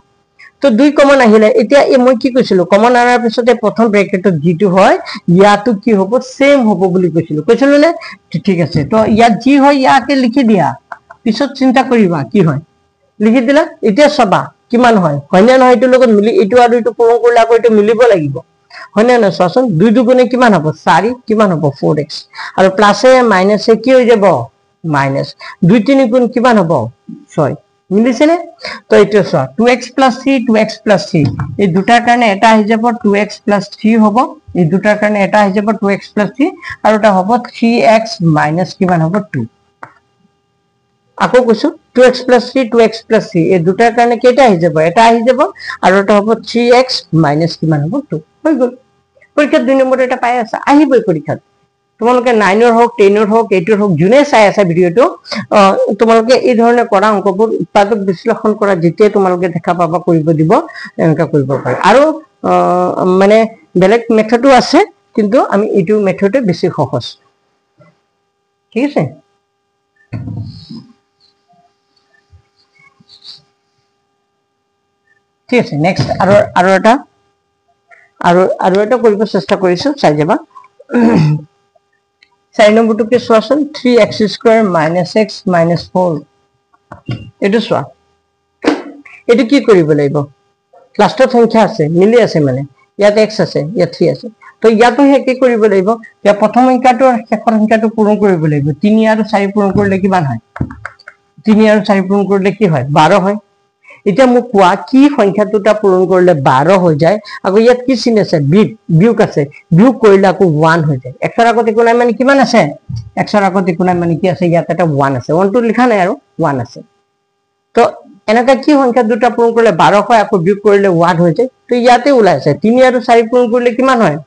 তো 2 কমন আহিলে। এতিয়া মই কি কৈছিলো? কমন আনাৰ পিছতে প্ৰথম ব্ৰেকেটত যেটো হয়, ইয়াতো কি হ'ব? সেম হ'ব বুলি কৈছিলো নে? ঠিক আছে। তো ইয়াত যি হয় ইয়াকে লিখি দিয়া, পিছত চিন্তা কৰিবা কি হয়। লিখি দিলা। এতিয়া চাবা কিমান হয়। হয় না নহয়? এটোৰ লগত মিলি এটো আৰু এটো পূৰণ কৰিলে আকৌ এটো মিলিব লাগিব। হয় না নহয়? চোৱাচোন 2 দুগুণে কিমান হ'ব? 4। কিমান হ'ব? 4x। আৰু প্লাসে মাইনাসে কি হৈ যাব? মাইনাস। 2 3 গুণ কিমান হ'ব? 6। মিলিছে নে? তো এটা চোৱা 2x + 3 2x + 3 এই দুটাৰ কাৰণে এটা আহি যাব 2x + 3 হ'ব। এই দুটাৰ কাৰণে এটা আহি যাব 2x + 3 আৰু এটা হ'ব 3x - কিমান হ'ব? 2। আকৌ কৈছো 2x + 3 2x + 3 এই দুটাৰ কাৰণে কেইটা আহি যাব? এটা আহি যাব আৰু এটা হ'ব 3x - কিমান হ'ব? 2। হৈ গল। পৰীক্ষাত 2 নম্বৰ এটা পাই আছে, আহিবই পৰীক্ষাত। তোমালোকে 9 হোক 10 হোক 8 হোক যোনে চাই আছে ভিডিওটো, তোমালোকে এই ধৰণে কৰা অংকবোৰ উৎপাদক বিশ্লেষণ কৰা যেতিয়াই তোমালোকে দেখা পাবা কৰিব দিব, এনেকা কৰিব পাৰা। আৰু মানে বেলেগ মেথডো আছে, কিন্তু আমি এইটো মেথডে বেছি সহজ। ঠিক আছে? ঠিক আছে, নেক্সট আৰু এটা কৰিব চেষ্টা কৰিছো, চাই যাবা। 4 নম্বৰটোকে চোৱাচোন। 3x² - x - 4 এইটো চোৱা। এইটো কি কৰিব লাগিব? লাষ্টত সংখ্যা আছে মিলি আছে মানে ইয়াত x আছে ইয়াত 3 আছে তো ইয়াতো হেকে কৰিব লাগিব ইয়া প্ৰথম সংখ্যাটো আৰু শেষৰ সংখ্যাটো পূৰণ কৰিব লাগিব 3 আৰু 4 পূৰণ কৰিলে কিমান হয় 3 আৰু 4 পূৰণ কৰিলে কি হয় 12 হয় এটা মোক কোৱা কি সংখ্যা দুটা পূৰণ কৰিলে 12 হৈ যায় আকৌ ইয়াত কি চিন আছে বিয়োগ আছে বিয়োগ কৰিলে আকৌ 1 হৈ যায় x ৰ আগত একো নাই মানে কিমান আছে x ৰ আগত একো নাই মানে কি আছে ইয়াত এটা 1 আছে 1 টো লিখা নাই আৰু 1 আছে তো এনেকা কি সংখ্যা দুটা পূৰণ কৰিলে 12 হয় আকৌ বিয়োগ কৰিলে 1 হৈ যায় তো ইয়াতে ওলাই আছে 3 আৰু 4 পূৰণ কৰিলে কিমান হয়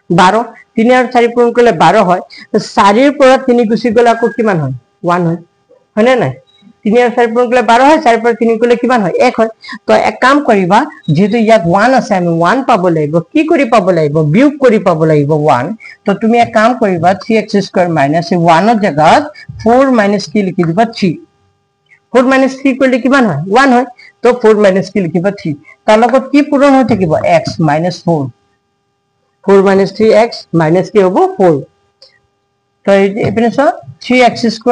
12 3 আৰু 4 পূৰণ কৰিলে 12 হয় তো 4 ৰ পৰা 3 গুছি গলে আকৌ কিমান হয় 1 হয় হয়নে নাই 3 আৰু 4 পূৰণ কৰিলে 12 হয় 4 পৰা 3 কৰিলে কিমান হয় 1 হয় তো এক কাম কৰিবা যেহেতু ইয়াত 1 আছে আমি 1 পাব লাগিব কি কৰি পাব লাগিব বিয়োগ কৰি পাব লাগিব 1 তো তুমি এক কাম কৰিবা 3x² মাইনাস 1 ৰ জায়গাত 4 কি লিখি দিবা 3 4 - 3 কৰিলে কিমান হয় 1 হয় তো 4 - কি লিখিবা 3 তাৰ লগত কি পূৰণ হৈ থাকিব x - 4 4 - 3x মাইনাস কি হ'ব 4 তো এইপিনে সব 3x²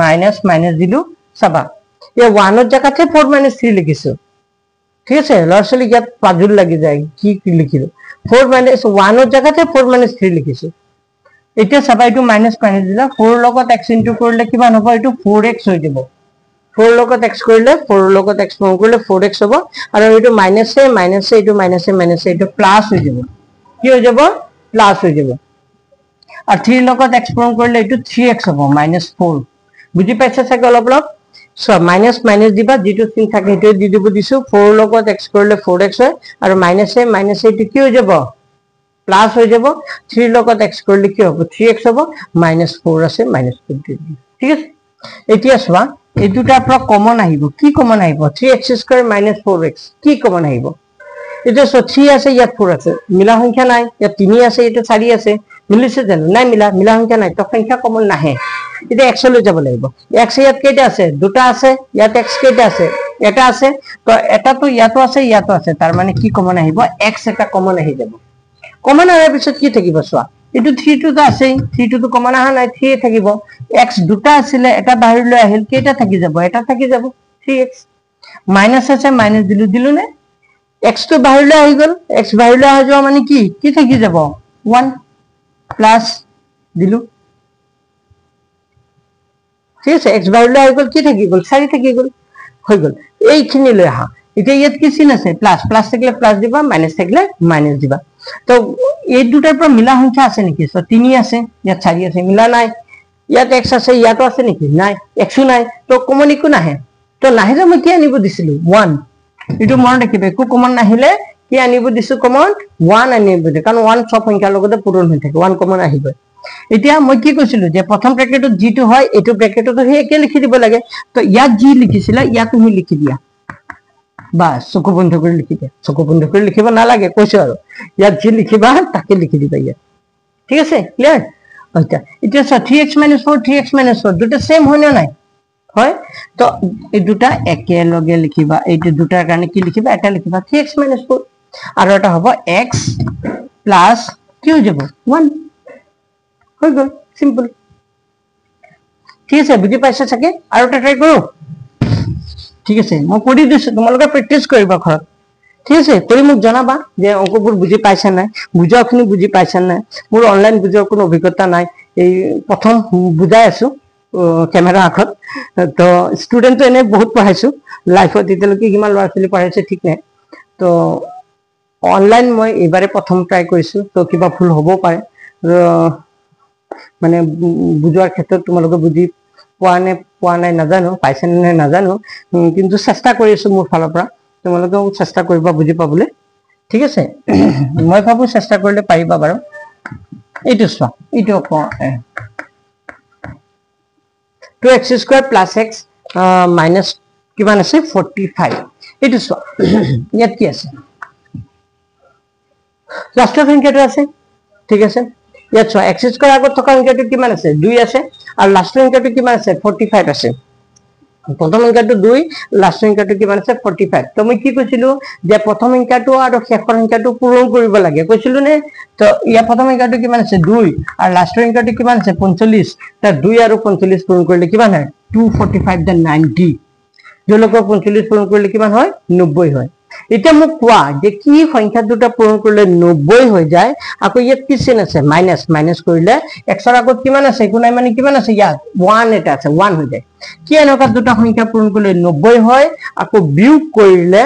মাইনাস দিলু চাবা এই 1 ৰ জায়গাতে 4 - 3 লিখিছো ঠিক আছে লৰছলি ইয়াত পাজুল লাগি যায় কি লিখিলো 4 - 1 ৰ জায়গাতে 4 - 3 লিখিছো এতিয়া চাবা এটো মাইনাস দিলা 4 লগত x ইনটু কৰিলে কিমান হ'ব এটো 4x হৈ যাব 4 লগত x কৰিলে 4 লগত x পূৰণ কৰিলে 4x হ'ব আৰু এটো মাইনাস এটো মাইনাস এটো প্লাস হৈ যাব কি হৈ যাব প্লাস হৈ যাব আর 3 লগত x পূৰণ কৰিলে এটো 3x হ'ব -4 বুজি পাইছা চাগে অলপ সো মাইনাস দিবা যেটো চিন থাকে এটো দি দিব দিছো 4 লগত x কৰিলে 4x হয় আৰু মাইনাস এটো কি হৈ যাব প্লাস হৈ যাব 3 লগত x কৰিলে কি হ'ব 3x হ'ব -4 আছে -4 ঠিক আছে এতিয়া চোৱা এই দুটাৰ পৰা কমন আহিব কি কমন আহিব 3x² - 4x কি কমন আহিব এটা সো 3 আছে ইয়াত 4 আছে মিলা সংখ্যা নাই ইয়াত 3 আছে এটা 4 আছে মিলিছে জানো নাই মিলা সংখ্যা নাই তো সংখ্যা কমন নাহে এটা x লৈ যাব লাগিব x ইয়াত কেইটা আছে দুটা আছে ইয়াত x কেইটা আছে এটা আছে তো এটা তো ইয়াতো আছে তাৰ মানে কি কমন আহিব x এটা কমন আহি যাব কমন আহাৰ পিছত কি থাকিব চোৱা এটো 3 টো আছে 3 টো কমন আহা নাই 3 থাকিব x দুটা আছিল এটা বাহিৰলৈ আহিল কেইটা থাকি যাব এটা থাকি যাব 3x মাইনাস আছে মাইনাস দিলু নে x তো বাহিৰলৈ আহি গল x বাহিৰলৈ আহি যোৱা মানে কি থাকি যাব 1 প্লাস দিলু ঠিক আছে x বাহিৰলৈ আহি গল কি থাকি গল 4 থাকি গল হৈ গল এইখিনি লৈ আহা এতিয়া ইয়াত কি চিন আছে প্লাস থাকিলে প্লাস দিবা মাইনাস থাকিলে মাইনাস দিবা তো এই দুটাৰ পৰা মিলা সংখ্যা আছে নেকি সো 3 আছে ইয়াত 4 আছে মিলা নাই ইয়াত x আছে ইয়াতো আছে নেকি নাই x নাই তো কমন একো নাহে তো নাহিলে মই কি আনিব দিছিলো 1 এটো মনত ৰাখিবা একো কমন নাহিলে কি আনিব দিছো কমন 1 আনিব দিছো কাৰণ 1 সব সংখ্যাৰ লগতে পূৰণ হৈ থাকে 1 কমন আহিব এতিয়া মই কি কৈছিলো যে প্ৰথম ব্ৰেকেটত যেটো হয় এটো ব্ৰেকেটতো হে একে লিখি দিব লাগে তো ইয়াত যি লিখিছিলা ইয়াত তুমি লিখি দিয়া বাস চকু বন্ধ কৰি লিখি দিয়া চকু বন্ধ কৰি লিখিব নালাগে কৈছো আৰু ইয়াত যি লিখিবা তাকে লিখি দিবা ইয়াত ঠিক আছে ক্লিয়াৰ আচ্ছা এটা 3x - 4 3x - 4 দুটা সেম হয় না নাই হয় তো এই দুটা একেলগে লিখিবা এইটো দুটাৰ কাৰণে কি লিখিবা এটা লিখিবা 3x - 4 আৰু এটা হ'ব x প্লাস কি হৈ যাব 1 হৈ গল সিম্পল ঠিক আছে বুজি পাইছা চাগে আৰু এটা ট্ৰাই কৰো ঠিক আছে মই কৰি দিছো তোমালোকে প্ৰেক্টিস কৰিবা ঘৰত ঠিক আছে কৰি মোক জনাবা যে অংকবোৰ বুজি পাইছা নাই বুজাখিনি বুজি পাইছা নাই মোৰ অনলাইন বুজাৰ কোনো অভিজ্ঞতা নাই এই প্ৰথম বুজাই আছো ক্যামেৰা আগত তো ষ্টুডেন্ট এনে বহুত পঢ়াইছো লাইফত এতিয়ালৈকে কিমান ল'ৰা ছোৱালী পঢ়াইছে ঠিক নাই তো অনলাইন মই এবাৰে প্ৰথম ট্ৰাই কৰিছো তো কিবা ভুল হ'ব পাৰে মানে বুজোৱাৰ ক্ষেত্ৰত তোমালোকে বুজি পোৱা নাই নাজানো পাইছে নে নাজানো কিন্তু চেষ্টা কৰি আছো মোৰ ফালৰ পৰা তোমালোকেও চেষ্টা কৰিবা বুজি পাবলৈ ঠিক আছে মই ভাবো চেষ্টা কৰিলে পাৰিবা বাৰু এইটো চোৱা এইটো 2x² + x মাইনাস কিমান আছে 45 এইটো চোৱা ইয়াত কি আছে লাষ্টৰ সংখ্যাটো আছে ঠিক আছে ইয়াত চোৱা x² আগত থকা সংখ্যাটো কিমান আছে 2 আছে আৰু লাষ্টৰ সংখ্যাটো কিমান আছে 45 আছে প্ৰথম সংখ্যাটো 2 লাষ্টৰ সংখ্যাটো কিমান আছে 45 তো মই কি কৈছিলো যে প্ৰথম সংখ্যাটো আৰু শেষৰ সংখ্যাটো পূৰণ কৰিব লাগে কৈছিলো নে তো ইয়া প্ৰথম সংখ্যাটো কিমান আছে 2 আৰু লাষ্টৰ সংখ্যাটো কিমান আছে 45 তা 2 আৰু 45 পূৰণ কৰিলে কিমান হয় 245 * 90 জলকৰ 45 পূৰণ কৰিলে কিমান হয় 90 হয় এটা মোক কোৱা যে কি সংখ্যা দুটা পূৰণ কৰিলে 90 হৈ যায় আকৌ ইয়াত কি চিন আছে মাইনাস মাইনাস কৰিলে x ৰ আগত কিমান আছে একো নাই মানে কিমান আছে ইয়াত 1 এটা আছে 1 হৈ যায় কি এনেকা দুটা সংখ্যা পূৰণ কৰিলে 90 হয় আকৌ বিয়োগ কৰিলে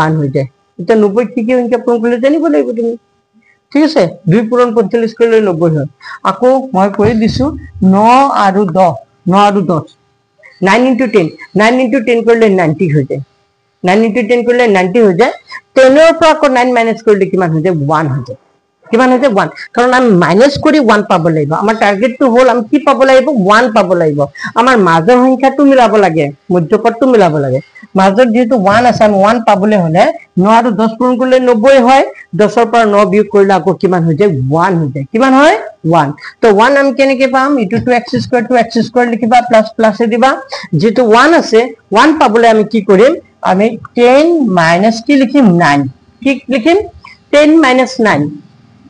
1 হৈ যায় এটা 90 কি কি সংখ্যা পূৰণ কৰিলে জানিব লাগিব তুমি ঠিক আছে 2 পূৰণ 45 কৰিলে 90 হয় আকৌ মই কৈ দিছো 9 আৰু 10 9 আৰু 10 9 into 10 9 into 10 কৰিলে 90 হৈ যায় 9 into 10 কৰিলে 90 হৈ যায় 10 ৰ পৰা আকৌ 9 মাইনাস কৰিলে কিমান হৈ যায় 1 হৈ যায় কিমান হৈ যায় 1 কাৰণ আমি মাইনাস কৰি 1 পাব লাগিব আমাৰ টাৰ্গেটটো হ'ল আমি কি পাব লাগিব 1 পাব লাগিব আমাৰ মাজৰ সংখ্যাটো মিলাব লাগে মধ্যকটো মিলাব লাগে মাজৰ যেটো 1 আছে আমি 1 পাবলে হলে 9 আৰু 10 পূৰণ কৰিলে 90 হয় 10 ৰ পৰা 9 বিয়োগ কৰিলে আকৌ কিমান হৈ যায় 1 হৈ যায় কিমান হয় 1 তো 1 আমি কেনেকে পাম ইটো 2x² লিখিবা প্লাস প্লাসে দিবা যেটো 1 আছে 1 পাবলে আমি কি কৰিম আমি 10 মাইনাস কি লিখিম 9 কি লিখিম 10 মাইনাস 9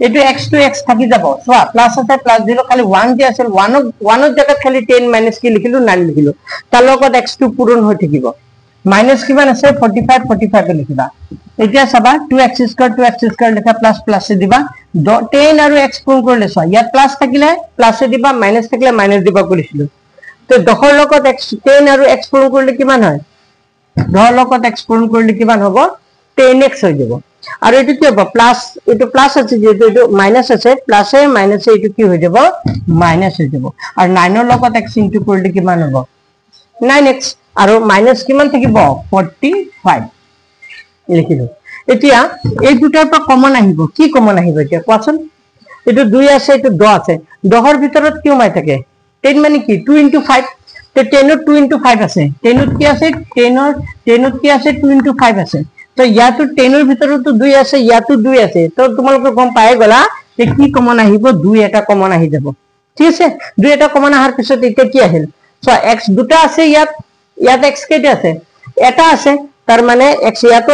এটো x to x থাকি যাব সোয়া প্লাস আছে প্লাস দিলো খালি 1 দি আছিল 1 ৰ জায়গাত খালি 10 মাইনাস কি লিখিলো 9 লিখিলো তাৰ লগত x টো পূৰণ হৈ থাকিব মাইনাস কিমান আছে 45 45 লিখিবা এতিয়া চাবা 2x² লিখা প্লাস প্লাসে দিবা 10 আৰু x পূৰণ কৰিলে সোয়া ইয়াত প্লাস থাকিলে প্লাসে দিবা মাইনাস থাকিলে মাইনাস দিবা কৰিছিলো তো 10 ৰ লগত x 10 আৰু x পূৰণ কৰিলে কিমান হয় 10 ৰ লগত x পূৰণ কৰিলে কিমান হ'ব 10x হৈ যাব আৰু এটো কি হ'ব প্লাস এটো প্লাস আছে যেটো এটো মাইনাস আছে প্লাসে মাইনাসে এটো কি হৈ যাব মাইনাস হৈ যাব আৰু 9 ৰ লগত x ইনটু কৰিলে কিমান হ'ব 9x আৰু মাইনাস কিমান থাকিব 45 লিখিলো এতিয়া এই দুটাৰ পৰা কমন আহিব কি কমন আহিব এতিয়া কোৱাচোন এটো 2 আছে এটো 10 আছে 10 ৰ ভিতৰত কি মাই থাকে 10 মানে কি 2 into 5 তে 10 ৰ 2 into 5 আছে 10 ত কি আছে 10 ত কি আছে 2 into 5 আছে তো ইয়াতো 10 ৰ ভিতৰতো 2 আছে ইয়াতো 2 আছে তো তোমালোকে গম পাই গলা যে কি কমন আহিব 2 এটা কমন আহি যাব ঠিক আছে 2 এটা কমন আহাৰ পিছত এটা কি আহিল সো x দুটা আছে ইয়াত x কেটা আছে এটা আছে তাৰ মানে x ইয়াতো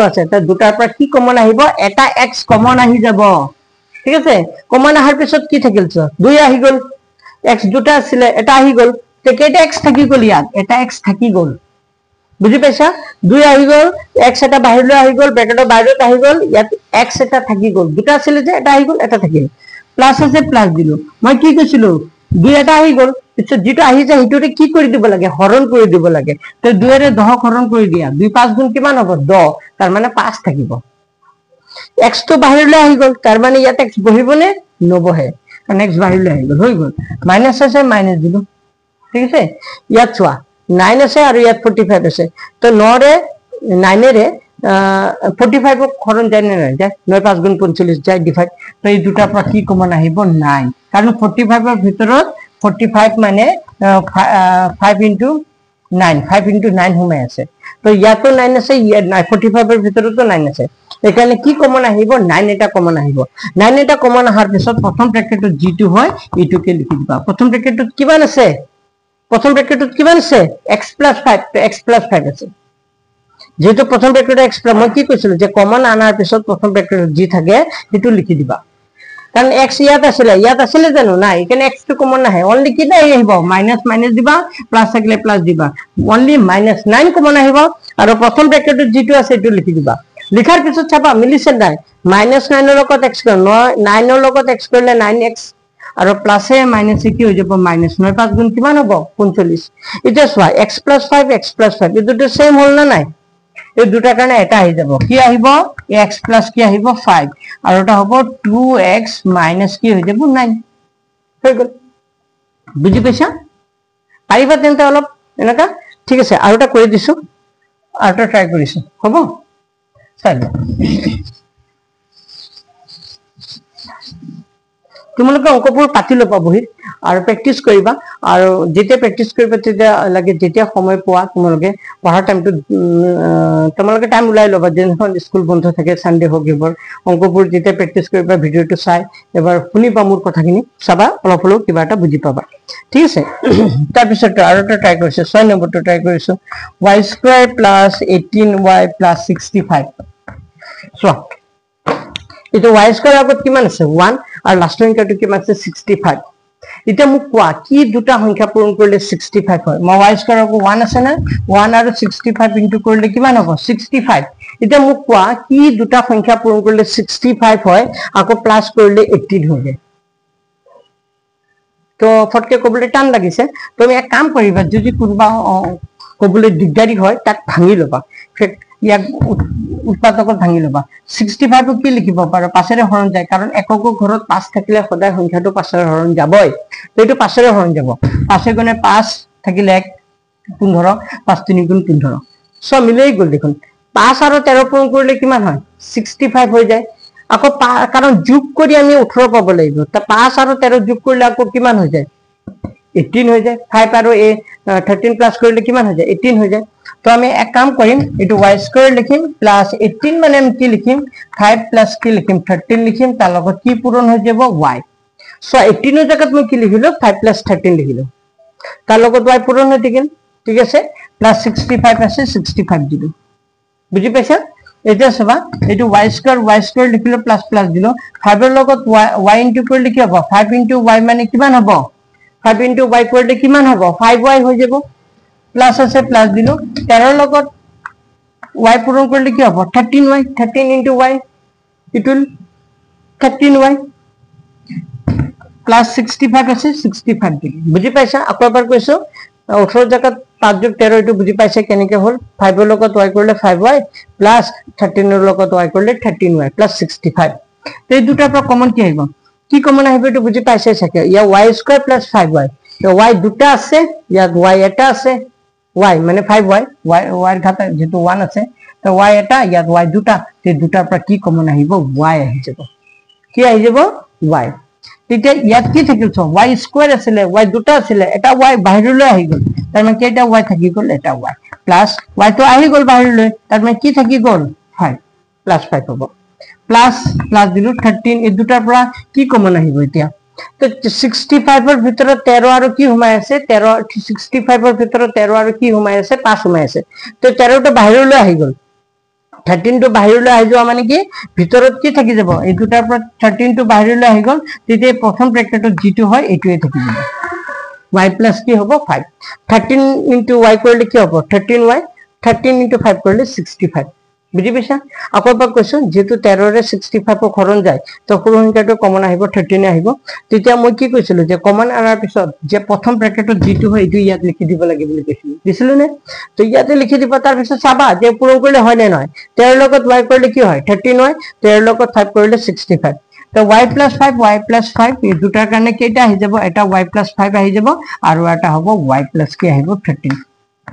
আছে তো দুটাৰ পৰা কি কমন আহিব এটা x কমন আহি যাব ঠিক আছে কমন আহাৰ পিছত কি থাকিল 2 আহি গল x দুটা আছিল এটা আহি গল তে কেটা x থাকি গল ইয়াত এটা x থাকি গল বুজি পাইছা 2 আহি গল x এটা বাহিৰলৈ আহি গল ব্ৰেকেটৰ বাহিৰত আহি গল ইয়াত x এটা থাকি গল দুটা আছিল যে এটা আহি গল এটা থাকিল প্লাস আছে প্লাস দিলো মই কি কৈছিলো 2 এটা আহি গল পিছত যেটো আহি যায় হেতুতে কি কৰি দিব লাগে হৰণ কৰি দিব লাগে তো 2 ৰে 10 হৰণ কৰি দিয়া 2 5 গুণ কিমান হ'ব 10 তাৰ মানে 5 থাকিব x তো বাহিৰলৈ আহি গল তাৰ মানে ইয়াত x বহিবনে নবহে কাৰণ x বাহিৰলৈ আহি গল হৈ গল মাইনাস আছে মাইনাস দিলো ঠিক আছে ইয়াত চোৱা 9 আছে আৰু ইয়াত 45 আছে তো 9 ৰে 9 ৰে 45 ক হৰণ যায় না যায় 9 5 গুণ 45 যায় ডিভাইড তো এই দুটা পৰা কি কমন আহিব 9 কাৰণ 45 ৰ ভিতৰত 45 মানে 5 into 9 5 into 9 হোমে আছে তো ইয়াতো 9 আছে ইয়াত 45 ৰ ভিতৰতো 9 আছে এখানে কি কমন আহিব 9 এটা কমন আহিব 9 এটা কমন আহাৰ পিছত প্ৰথম ব্ৰেকেটত যেটো হয় ইটোকে লিখি দিবা প্ৰথম ব্ৰেকেটত কিমান আছে প্ৰথম ব্ৰেকেটত কিমান আছে x + 5 তো x + 5 আছে যেটো প্ৰথম ব্ৰেকেটত x প্লাস মই কি কৈছিলো যে কমন আনাৰ পিছত প্ৰথম ব্ৰেকেটত যি থাকে হেতু লিখি দিবা কাৰণ x ইয়াত আছিল জানো নাই এখানে x টো কমন নাহে অনলি কি নাই আহিব মাইনাস মাইনাস দিবা প্লাস থাকিলে প্লাস দিবা অনলি -9 কমন আহিব আৰু প্ৰথম ব্ৰেকেটত যেটো আছে হেতু লিখি দিবা লিখাৰ পিছত চাবা মিলিছে নাই -9 ৰ লগত x 9 ৰ লগত x কৰিলে 9x আৰু প্লাসে মাইনাসে কি হৈ যাব -9 5 গুণ কিমান হ'ব 45 এটা চোৱা x + 5 x + 5 এই দুটো সেম হল না নাই এই দুটা কাৰণে এটা আহি যাব কি আহিব x প্লাস কি আহিব 5 আৰু এটা হ'ব 2x মাইনাস কি হৈ যাব 9 হৈ গল বুজি পাইছা পাৰিবা তেন্তে অলপ এনেকা ঠিক আছে আৰু এটা কৰি দিছো আৰু এটা ট্ৰাই কৰিছো হ'ব চাই তোমালোকে অঙ্কবোৰ পাতি লবা বহি আৰু প্ৰেক্টিস কৰিবা আৰু যেতিয়া প্ৰেক্টিস কৰিবা তেতিয়া লাগে যেতিয়া সময় পোৱা তোমালোকে পঢ়াৰ টাইমটো তোমালোকে টাইম উলাই লবা যেন স্কুল বন্ধ থাকে সানডে হক এবাৰ অঙ্কবোৰ যেতিয়া প্ৰেক্টিস কৰিবা ভিডিওটো চাই এবাৰ শুনিবা মোৰ কথাখিনি চাবা অলপ অলপ কিবা এটা বুজি পাবা ঠিক আছে তাৰ পিছত আৰু এটা ট্ৰাই কৰিছো 6 নম্বৰটো ট্ৰাই কৰিছো y² + 18y + 65 সো এটো y² আগত কিমান আছে 1 আৰু লাষ্ট সংখ্যাটো কিমান আছে 65 এটা মোক কোৱা কি দুটা সংখ্যা পূৰণ কৰিলে 65 হয় মই y স্কয়াৰ আকৌ 1 আছে না 1 আৰু 65 ইনটু কৰিলে কিমান হ'ব 65 এটা মোক কোৱা কি দুটা সংখ্যা পূৰণ কৰিলে 65 হয় আকৌ প্লাস কৰিলে 18 হৈ যায় তো ফটকে কবলে টান লাগিছে তুমি এক কাম কৰিবা যদি কোনবা কবলে দিগদাৰি হয় তাক ভাঙি লবা ইয়াক উৎপাদকক ভাঙি লবা 65 কি লিখিব পাৰো 5 ৰে হৰণ যায় কাৰণ একক ঘৰত 5 থাকিলে সদায় সংখ্যাটো 5 ৰে হৰণ যাবই তো এটো 5 ৰে হৰণ যাব 5 গুণে 5 থাকিলে 1 15 5 3 গুণ 15 সব মিলাই গল দেখুন 5 আৰু 13 পূৰণ কৰিলে কিমান হয় 65 হৈ যায় আকৌ কাৰণ যোগ কৰি আমি 18 পাব লাগিব তা 5 আৰু 13 যোগ কৰিলে আকৌ কিমান হৈ যায় 18 হৈ যায় 5 আৰু 13 প্লাস কৰিলে কিমান হৈ যায় 18 হৈ যায় তো আমি এক কাম কৰিম এটো y স্কয়ার লিখিম প্লাস 18 মানে আমি কি লিখিম 5 প্লাস কি লিখিম 13 লিখিম তার লগত কি পূরণ হৈ যাব y সো 18 এর জায়গাত মই কি লিখিলো 5 প্লাস 13 লিখিলো তার লগত y পূরণ হৈ থাকিল ঠিক আছে প্লাস 65 আছে 65 দিলো বুঝি পাইছা এটা সবা এটো y স্কয়ার লিখিলো প্লাস প্লাস দিলো 5 এর লগত y ইনটু করলে কি হবে 5 ইনটু y মানে কিমান হবে 5 ইনটু y করলে কিমান হবে 5y হৈ যাব প্লাস আছে প্লাস দিলো 13 লগত y পূরণ করলে কি হবে 13y 13 into y equal 13y plus 65 আছে 65 দিলো বুঝি পাইছা আকৌ এবাৰ কৈছো 18 জায়গাত 5 যোগ 13 এটো বুঝি পাইছে কেনেকে হল 5 এর লগত y করলে 5y প্লাস 13 এর লগত y করলে 13y প্লাস 65 তো এই দুটাৰ পৰা কমন কি আহিব কি কমন আহিব এটো বুঝি পাইছে থাকে ইয়া y স্কয়ার প্লাস 5y তো y দুটা আছে ইয়া y এটা আছে y মানে 5y y এর ঘাত যেহেতু 1 আছে তো y এটা ইয়া y দুটা তে দুটাৰ পৰা কি কমন আহিব y আহি যাব কি আহি যাব y তেতিয়া ইয়াত কি থাকিল তো y স্কয়ার আছিল y দুটা আছিল এটা y বাহিৰলৈ আহি গল তাৰ মানে কেটা y থাকি গল এটা y প্লাস y তো আহি গল বাহিৰলৈ তাৰ মানে কি থাকি গল 5 প্লাস 5 হ'ব প্লাস প্লাস দিলো 13 এই দুটাৰ পৰা কি কমন আহিব এতিয়া তো 65 এৰ ভিতৰত 13 আৰু কি হুমাই আছে 13 65 এৰ ভিতৰত 13 আৰু কি হুমাই আছে 5 হুমাই আছে তো 13 টো বাহিৰলৈ আহি গল 13 টো বাহিৰলৈ আহি যোৱা মানে কি ভিতৰত কি থাকি যাব এই দুটাৰ পৰা 13 টো বাহিৰলৈ আহি গল তেতিয়া প্ৰথম ব্ৰেকেটত যেটো হয় এটোৱে থাকি যাব y প্লাস কি হ'ব 5 13 ইনটু y কৰিলে কি হ'ব 13y 13 ইনটু 5 কৰিলে 65 বুঝি পাইছা আকৌ এবাৰ কৈছো যেটো 13 ৰে 65 হৰণ যায় তো সৰু সংখ্যাটো কমন আহিব 13 আহিব তেতিয়া মই কি কৈছিলো যে কমন আনাৰ পিছত যে প্ৰথম ব্ৰেকেটত যেটো হয় এটো ইয়াত লিখি দিব লাগে বুলি কৈছিলো দিছিলো নে তো ইয়াতে লিখি দিব তাৰ পিছত চাবা যে পূৰণ কৰিলে হয় নে নহয় 13 লগত y কৰিলে কি হয় 13 হয় 13 লগত 5 কৰিলে 65 তো y plus 5 এই দুটাৰ কাৰণে কেটা আহি যাব এটা y plus 5 আহি যাব আৰু এটা হ'ব y plus কি আহিব 13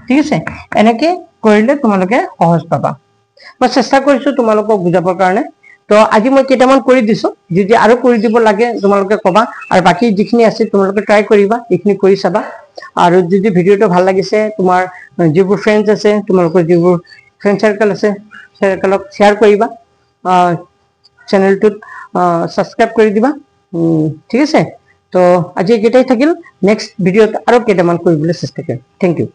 ঠিক আছে এনেকে কৰিলে তোমালোকে সহজ পাবা মই চেষ্টা কৰিছো তোমালোকক বুজাবৰ কাৰণে তো আজি মই কেটামান কৰি দিছো যদি আৰু কৰি দিব লাগে তোমালোকে কবা আৰু বাকি যিখিনি আছে তোমালোকে ট্ৰাই কৰিবা এইখিনি কৰি চাবা আৰু যদি ভিডিওটো ভাল লাগিছে তোমাৰ যিবোৰ ফ্ৰেন্ডস আছে তোমালোকৰ যিবোৰ ফ্ৰেন্ড সাৰ্কেল আছে সাৰ্কেলক শেয়াৰ কৰিবা চ্যানেলটো সাবস্ক্ৰাইব কৰি দিবা ঠিক আছে তো আজি কেটাই থাকিল নেক্সট ভিডিওত আৰু কেটামান কৰিবলৈ চেষ্টা কৰিম থ্যাংক ইউ